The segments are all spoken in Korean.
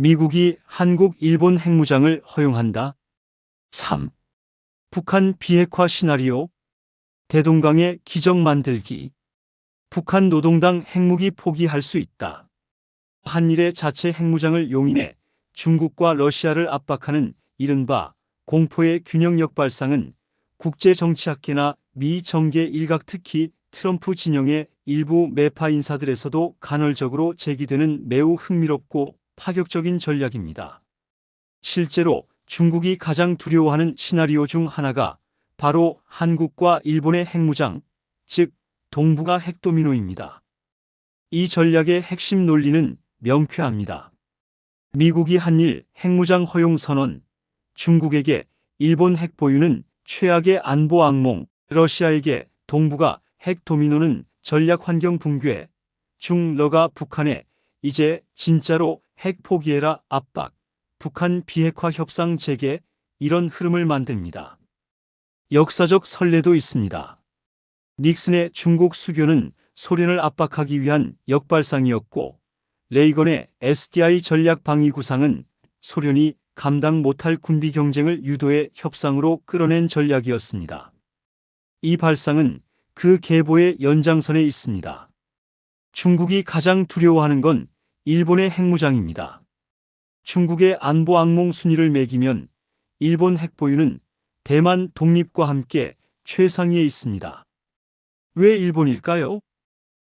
미국이 한국, 일본 핵무장을 허용한다. 3. 북한 비핵화 시나리오. 대동강의 기적 만들기. 북한 노동당 핵무기 포기할 수 있다. 한일의 자체 핵무장을 용인해 중국과 러시아를 압박하는 이른바 공포의 균형 역발상은 국제정치학계나 미 정계 일각, 특히 트럼프 진영의 일부 매파 인사들에서도 간헐적으로 제기되는 매우 흥미롭고 파격적인 전략입니다. 실제로 중국이 가장 두려워하는 시나리오 중 하나가 바로 한국과 일본의 핵무장, 즉 동북아 핵도미노입니다. 이 전략의 핵심 논리는 명쾌합니다. 미국이 한일 핵무장 허용 선언, 중국에게 일본 핵 보유는 최악의 안보 악몽, 러시아에게 동북아 핵 도미노는 전략 환경 붕괴, 중러가 북한에 이제 진짜로 핵 포기해라 압박, 북한 비핵화 협상 재개, 이런 흐름을 만듭니다. 역사적 선례도 있습니다. 닉슨의 중국 수교는 소련을 압박하기 위한 역발상이었고, 레이건의 SDI 전략 방위 구상은 소련이 감당 못할 군비 경쟁을 유도해 협상으로 끌어낸 전략이었습니다. 이 발상은 그 계보의 연장선에 있습니다. 중국이 가장 두려워하는 건 일본의 핵무장입니다. 중국의 안보 악몽 순위를 매기면 일본 핵 보유는 대만 독립과 함께 최상위에 있습니다. 왜 일본일까요?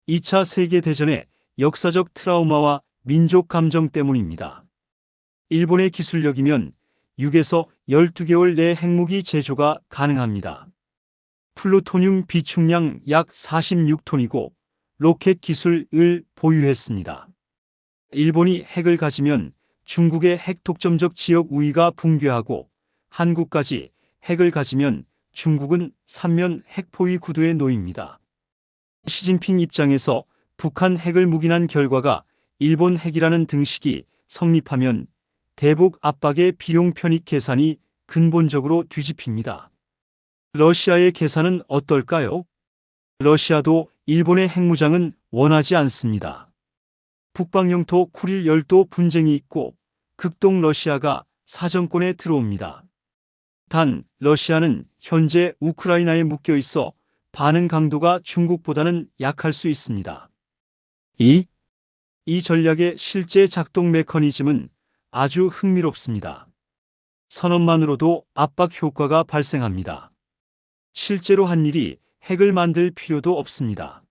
2차 세계대전의 역사적 트라우마와 민족 감정 때문입니다. 일본의 기술력이면 6에서 12개월 내 핵무기 제조가 가능합니다. 플루토늄 비축량 약 46톤이고 로켓 기술을 보유했습니다. 일본이 핵을 가지면 중국의 핵 독점적 지역 우위가 붕괴하고, 한국까지 핵을 가지면 중국은 3면 핵 포위 구도에 놓입니다. 시진핑 입장에서 북한 핵을 묵인한 결과가 일본 핵이라는 등식이 성립하면 대북 압박의 비용 편익 계산이 근본적으로 뒤집힙니다. 러시아의 계산은 어떨까요? 러시아도 일본의 핵무장은 원하지 않습니다. 북방 영토 쿠릴 열도 분쟁이 있고 극동 러시아가 사정권에 들어옵니다. 단 러시아는 현재 우크라이나에 묶여 있어 반응 강도가 중국보다는 약할 수 있습니다. 이 전략의 실제 작동 메커니즘은 아주 흥미롭습니다. 선언만으로도 압박 효과가 발생합니다. 실제로 한일이 핵을 만들 필요도 없습니다.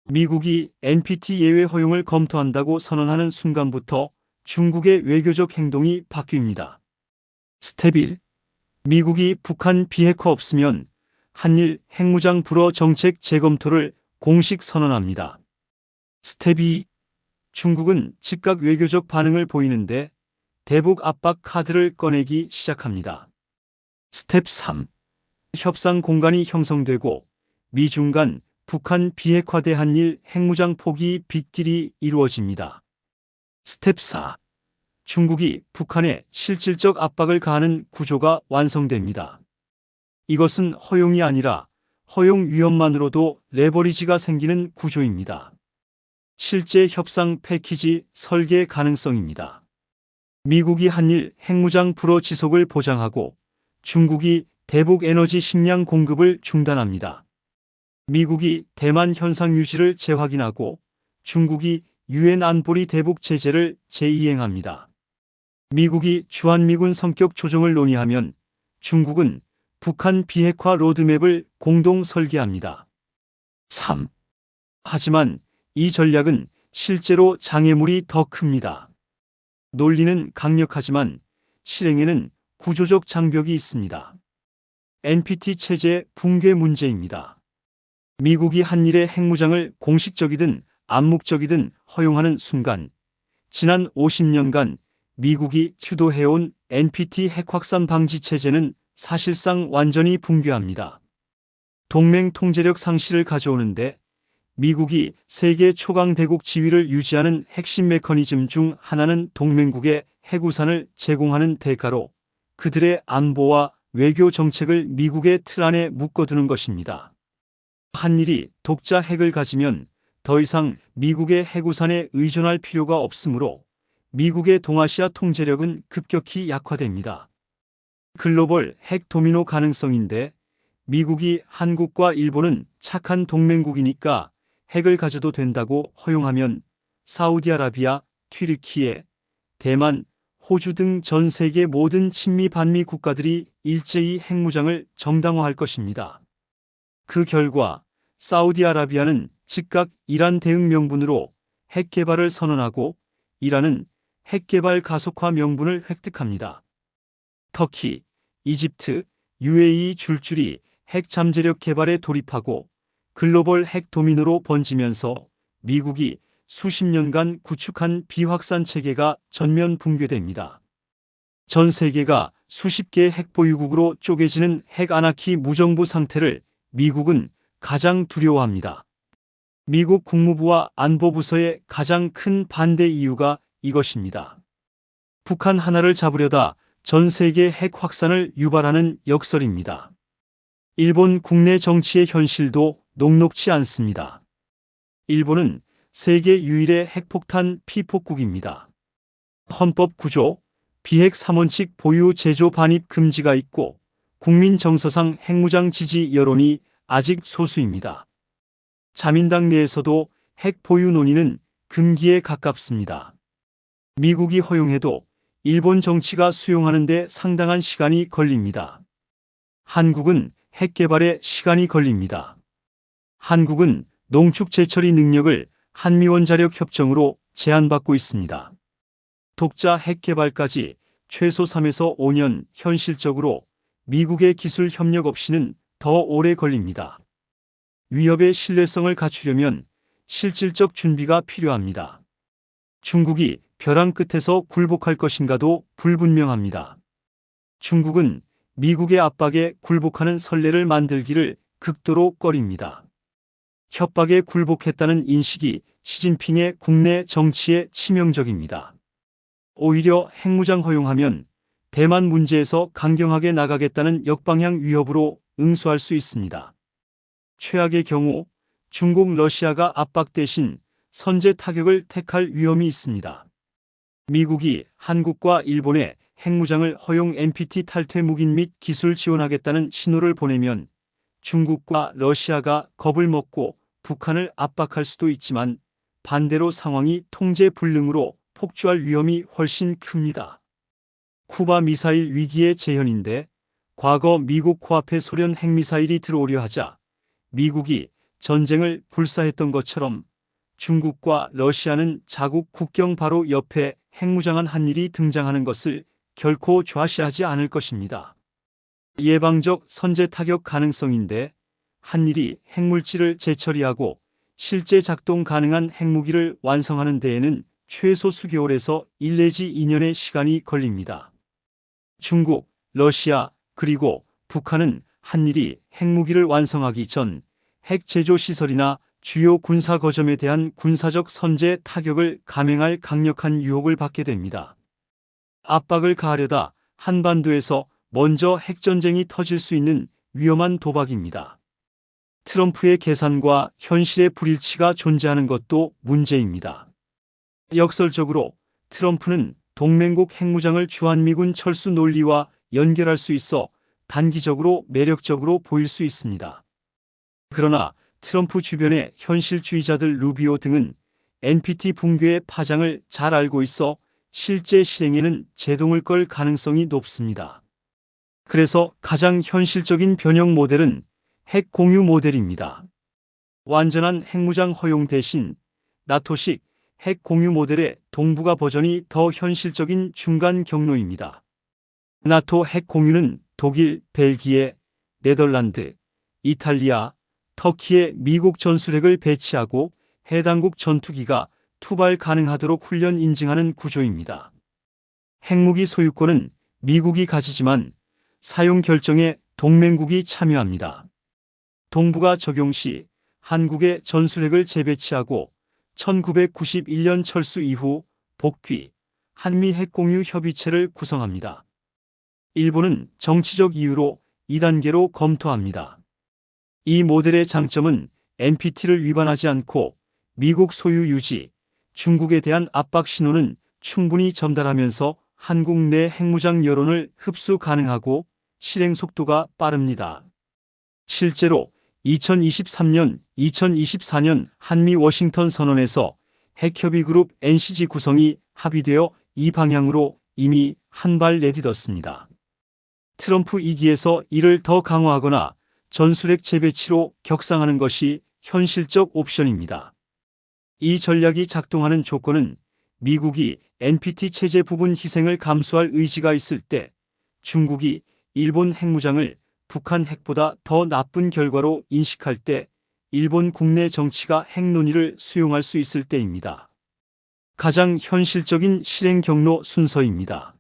미국이 NPT 예외 허용을 검토한다고 선언하는 순간부터 중국의 외교적 행동이 바뀝니다. 스텝 1. 미국이 북한 비핵화 없으면 한일 핵무장 불허 정책 재검토를 공식 선언합니다. 스텝 2. 중국은 즉각 외교적 반응을 보이는데 대북 압박 카드를 꺼내기 시작합니다. 스텝 3. 협상 공간이 형성되고 미중 간 북한 비핵화 대 한일 핵무장 포기 빅딜이 이루어집니다. 스텝 4. 중국이 북한에 실질적 압박을 가하는 구조가 완성됩니다. 이것은 허용이 아니라 허용 위험만으로도 레버리지가 생기는 구조입니다. 실제 협상 패키지 설계 가능성입니다. 미국이 한일 핵무장 불허 지속을 보장하고 중국이 대북 에너지 식량 공급을 중단합니다. 미국이 대만 현상 유지를 재확인하고 중국이 유엔 안보리 대북 제재를 재이행합니다. 미국이 주한미군 성격 조정을 논의하면 중국은 북한 비핵화 로드맵을 공동 설계합니다. 3. 하지만 이 전략은 실제로 장애물이 더 큽니다. 논리는 강력하지만 실행에는 구조적 장벽이 있습니다. NPT 체제 붕괴 문제입니다. 미국이 한일의 핵무장을 공식적이든 암묵적이든 허용하는 순간 지난 50년간 미국이 주도해온 NPT 핵확산 방지 체제는 사실상 완전히 붕괴합니다. 동맹 통제력 상실을 가져오는데 미국이 세계 초강대국 지위를 유지하는 핵심 메커니즘 중 하나는 동맹국의 핵우산을 제공하는 대가로 그들의 안보와 외교 정책을 미국의 틀 안에 묶어두는 것입니다. 한일이 독자 핵을 가지면 더 이상 미국의 핵우산에 의존할 필요가 없으므로 미국의 동아시아 통제력은 급격히 약화됩니다. 글로벌 핵 도미노 가능성인데 미국이 한국과 일본은 착한 동맹국이니까 핵을 가져도 된다고 허용하면 사우디아라비아, 튀르키예, 대만, 호주 등 전 세계 모든 친미 반미 국가들이 일제히 핵무장을 정당화할 것입니다. 그 결과 사우디아라비아는 즉각 이란 대응 명분으로 핵 개발을 선언하고 이란은 핵 개발 가속화 명분을 획득합니다. 터키, 이집트, UAE 줄줄이 핵 잠재력 개발에 돌입하고 글로벌 핵 도미노로 번지면서 미국이 수십 년간 구축한 비확산 체계가 전면 붕괴됩니다. 전 세계가 수십 개의 핵 보유국으로 쪼개지는 핵 아나키 무정부 상태를 미국은 가장 두려워합니다. 미국 국무부와 안보부서의 가장 큰 반대 이유가 이것입니다. 북한 하나를 잡으려다 전 세계 핵 확산을 유발하는 역설입니다. 일본 국내 정치의 현실도 녹록지 않습니다. 일본은 세계 유일의 핵폭탄 피폭국입니다. 헌법 구조, 비핵 3원칙 보유 제조 반입 금지가 있고 국민 정서상 핵무장 지지 여론이 아직 소수입니다. 자민당 내에서도 핵 보유 논의는 금기에 가깝습니다. 미국이 허용해도 일본 정치가 수용하는 데 상당한 시간이 걸립니다. 한국은 핵 개발에 시간이 걸립니다. 한국은 농축 재처리 능력을 한미원자력 협정으로 제한받고 있습니다. 독자 핵 개발까지 최소 3에서 5년, 현실적으로 미국의 기술 협력 없이는 더 오래 걸립니다. 위협의 신뢰성을 갖추려면 실질적 준비가 필요합니다. 중국이 벼랑 끝에서 굴복할 것인가도 불분명합니다. 중국은 미국의 압박에 굴복하는 선례를 만들기를 극도로 꺼립니다. 협박에 굴복했다는 인식이 시진핑의 국내 정치에 치명적입니다. 오히려 핵무장 허용하면 대만 문제에서 강경하게 나가겠다는 역방향 위협으로 응수할 수 있습니다. 최악의 경우 중국, 러시아가 압박 대신 선제 타격을 택할 위험이 있습니다. 미국이 한국과 일본에 핵무장을 허용 NPT 탈퇴 묵인 및 기술 지원하겠다는 신호를 보내면 중국과 러시아가 겁을 먹고 북한을 압박할 수도 있지만 반대로 상황이 통제 불능으로 폭주할 위험이 훨씬 큽니다. 쿠바 미사일 위기의 재현인데 과거 미국 코앞에 소련 핵미사일이 들어오려 하자 미국이 전쟁을 불사했던 것처럼 중국과 러시아는 자국 국경 바로 옆에 핵무장한 한일이 등장하는 것을 결코 좌시하지 않을 것입니다. 예방적 선제 타격 가능성인데 한일이 핵물질을 재처리하고 실제 작동 가능한 핵무기를 완성하는 데에는 최소 수개월에서 1 내지 2년의 시간이 걸립니다. 중국, 러시아, 그리고 북한은 한일이 핵무기를 완성하기 전 핵 제조 시설이나 주요 군사 거점에 대한 군사적 선제 타격을 감행할 강력한 유혹을 받게 됩니다. 압박을 가하려다 한반도에서 먼저 핵전쟁이 터질 수 있는 위험한 도박입니다. 트럼프의 계산과 현실의 불일치가 존재하는 것도 문제입니다. 역설적으로 트럼프는 동맹국 핵무장을 주한미군 철수 논리와 연결할 수 있어 단기적으로 매력적으로 보일 수 있습니다. 그러나 트럼프 주변의 현실주의자들 루비오 등은 NPT 붕괴의 파장을 잘 알고 있어 실제 실행에는 제동을 걸 가능성이 높습니다. 그래서 가장 현실적인 변형 모델은 핵 공유 모델입니다. 완전한 핵무장 허용 대신 나토식 핵 공유 모델의 동북아 버전이 더 현실적인 중간 경로입니다. 나토 핵 공유는 독일, 벨기에, 네덜란드, 이탈리아, 터키에 미국 전술핵을 배치하고 해당국 전투기가 투발 가능하도록 훈련 인증하는 구조입니다. 핵무기 소유권은 미국이 가지지만 사용 결정에 동맹국이 참여합니다. 동북아 적용 시 한국의 전술핵을 재배치하고 1991년 철수 이후 복귀, 한미 핵공유 협의체를 구성합니다. 일본은 정치적 이유로 2단계로 검토합니다. 이 모델의 장점은 NPT를 위반하지 않고 미국 소유 유지, 중국에 대한 압박 신호는 충분히 전달하면서 한국 내 핵무장 여론을 흡수 가능하고 실행 속도가 빠릅니다. 실제로 2023년, 2024년 한미 워싱턴 선언에서 핵협의그룹 NCG 구성이 합의되어 이 방향으로 이미 한 발 내딛었습니다. 트럼프 2기에서 이를 더 강화하거나 전술핵 재배치로 격상하는 것이 현실적 옵션입니다. 이 전략이 작동하는 조건은 미국이 NPT 체제 부분 희생을 감수할 의지가 있을 때, 중국이 일본 핵무장을 북한 핵보다 더 나쁜 결과로 인식할 때, 일본 국내 정치가 핵 논의를 수용할 수 있을 때입니다. 가장 현실적인 실행 경로 순서입니다.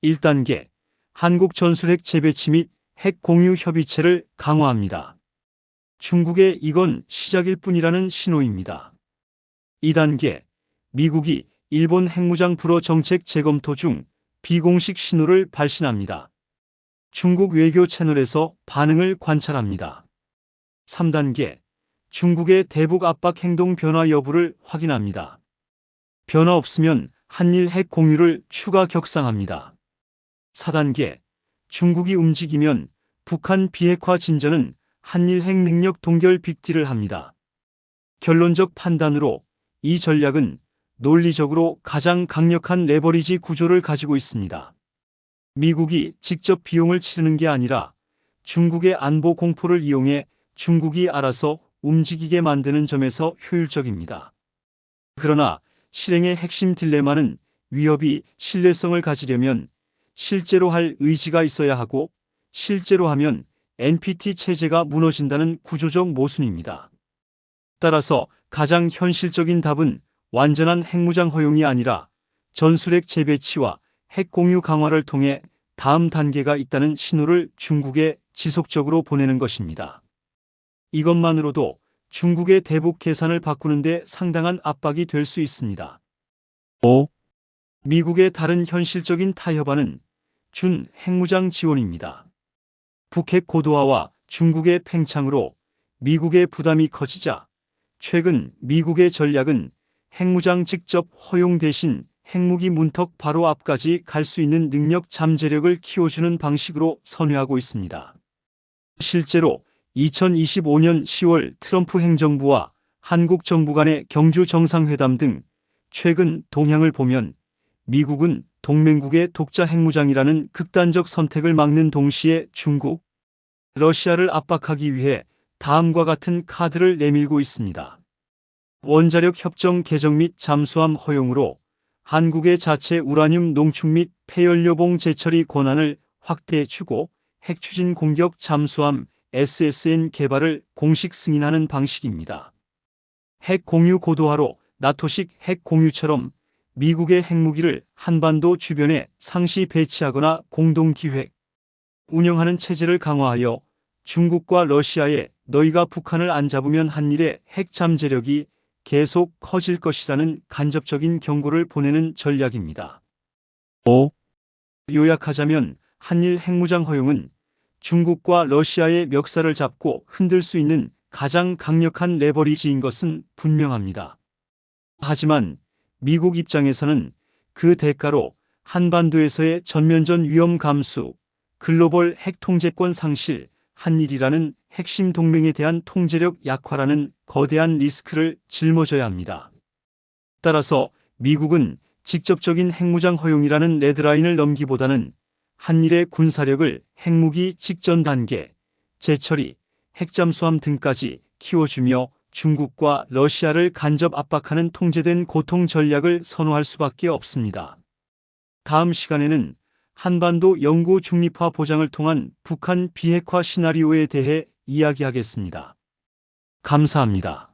1단계, 한국 전술핵 재배치 및 핵 공유 협의체를 강화합니다. 중국에 이건 시작일 뿐이라는 신호입니다. 2단계, 미국이 일본 핵무장 불허 정책 재검토 중 비공식 신호를 발신합니다. 중국 외교 채널에서 반응을 관찰합니다. 3단계, 중국의 대북 압박 행동 변화 여부를 확인합니다. 변화 없으면 한일 핵 공유를 추가 격상합니다. 4단계, 중국이 움직이면 북한 비핵화 진전은 한일 핵 능력 동결 빅딜을 합니다. 결론적 판단으로 이 전략은 논리적으로 가장 강력한 레버리지 구조를 가지고 있습니다. 미국이 직접 비용을 치르는 게 아니라 중국의 안보 공포를 이용해 중국이 알아서 움직이게 만드는 점에서 효율적입니다. 그러나 실행의 핵심 딜레마는 위협이 신뢰성을 가지려면 실제로 할 의지가 있어야 하고 실제로 하면 NPT 체제가 무너진다는 구조적 모순입니다. 따라서 가장 현실적인 답은 완전한 핵무장 허용이 아니라 전술핵 재배치와 핵 공유 강화를 통해 다음 단계가 있다는 신호를 중국에 지속적으로 보내는 것입니다. 이것만으로도 중국의 대북 계산을 바꾸는 데 상당한 압박이 될 수 있습니다. 5. 미국의 다른 현실적인 타협안은 준 핵무장 지원입니다. 북핵 고도화와 중국의 팽창으로 미국의 부담이 커지자 최근 미국의 전략은 핵무장 직접 허용 대신 핵무기 문턱 바로 앞까지 갈 수 있는 능력 잠재력을 키워주는 방식으로 선회하고 있습니다. 실제로 2025년 10월 트럼프 행정부와 한국 정부 간의 경주 정상회담 등 최근 동향을 보면 미국은 동맹국의 독자 핵무장이라는 극단적 선택을 막는 동시에 중국, 러시아를 압박하기 위해 다음과 같은 카드를 내밀고 있습니다. 원자력 협정 개정 및 잠수함 허용으로 한국의 자체 우라늄 농축 및 폐연료봉 재처리 권한을 확대해주고 핵추진 공격 잠수함 SSN 개발을 공식 승인하는 방식입니다. 핵 공유 고도화로 나토식 핵 공유처럼 미국의 핵무기를 한반도 주변에 상시 배치하거나 공동 기획, 운영하는 체제를 강화하여 중국과 러시아에 너희가 북한을 안 잡으면 한일의 핵 잠재력이 계속 커질 것이라는 간접적인 경고를 보내는 전략입니다. 5. 요약하자면 한일 핵무장 허용은 중국과 러시아의 멱살을 잡고 흔들 수 있는 가장 강력한 레버리지인 것은 분명합니다. 하지만 미국 입장에서는 그 대가로 한반도에서의 전면전 위험 감수, 글로벌 핵 통제권 상실, 한일이라는 핵심 동맹에 대한 통제력 약화라는 거대한 리스크를 짊어져야 합니다. 따라서 미국은 직접적인 핵무장 허용이라는 레드라인을 넘기보다는 한일의 군사력을 핵무기 직전 단계, 재처리, 핵잠수함 등까지 키워주며 중국과 러시아를 간접 압박하는 통제된 고통 전략을 선호할 수밖에 없습니다. 다음 시간에는 한반도 영구 중립화 보장을 통한 북한 비핵화 시나리오에 대해 이야기하겠습니다. 감사합니다.